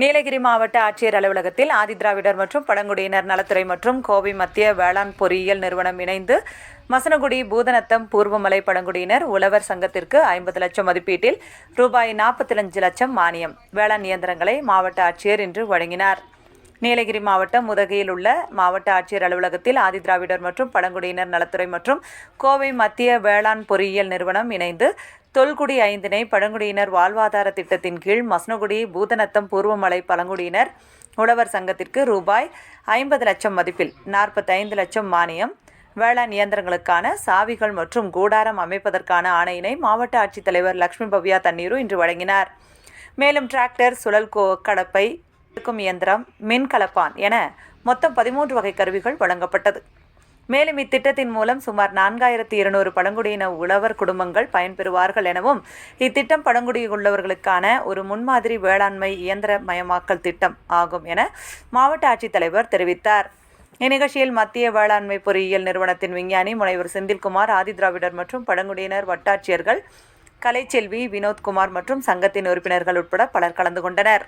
நீலகிரி மாவட்ட ஆட்சியர் அலுவலகத்தில் ஆதிதிராவிடர் மற்றும் பழங்குடியினர் நலத்துறை மற்றும் கோவை மத்திய வேளாண் பொறியியல் நிறுவனம் இணைந்து மசனகுடி பூதநத்தம் பூர்வமலை பழங்குடியினர் உழவர் சங்கத்திற்கு 50 லட்சம் மதிப்பீட்டில் ரூபாய் 45 லட்சம் மானியம் வேளாண் இயந்திரங்களை மாவட்ட ஆட்சியர் இன்று வழங்கினார். நீலகிரி மாவட்டம் உதகையில் உள்ள மாவட்ட ஆட்சியர் அலுவலகத்தில் ஆதிதிராவிடர் மற்றும் பழங்குடியினர் நலத்துறை மற்றும் கோவை மத்திய வேளாண் பொறியியல் நிறுவனம் இணைந்து தொல்குடி 5 பழங்குடியினர் வாழ்வாதார திட்டத்தின் கீழ் மசனகுடி பூதநத்தம் பூர்வமலை பழங்குடியினர் உழவர் சங்கத்திற்கு ரூபாய் 50 லட்சம் மதிப்பில் 45 லட்சம் மானியம் வேளாண் இயந்திரங்களுக்கான சாவிகள் மற்றும் கூடாரம் அமைப்பதற்கான ஆணையினை மாவட்ட ஆட்சித்தலைவர் லட்சுமி பவ்யா தண்ணீரு இன்று வழங்கினார். மேலும் டிராக்டர், சுழல் கடப்பை, இயந்திரம், மின் கலப்பான் என மொத்தம் 13 வகை கருவிகள் வழங்கப்பட்டது. மேலும் இத்திட்டத்தின் மூலம் சுமார் 4200 பழங்குடியின உழவர் குடும்பங்கள் பயன்பெறுவார்கள் எனவும் இத்திட்டம் பழங்குடியுள்ளவர்களுக்கான ஒரு முன்மாதிரி வேளாண்மை இயந்திரமயமாக்கல் திட்டம் ஆகும் என மாவட்ட ஆட்சித்தலைவர் தெரிவித்தார். இந்நிகழ்ச்சியில் மத்திய வேளாண்மை பொறியியல் நிறுவனத்தின் விஞ்ஞானி முனைவர் செந்தில்குமார், ஆதிதிராவிடர் மற்றும் பழங்குடியினர் வட்டாட்சியர்கள் கலைச்செல்வி, வினோத்குமார் மற்றும் சங்கத்தின் உறுப்பினர்கள் உட்பட பலர் கலந்து கொண்டனர்.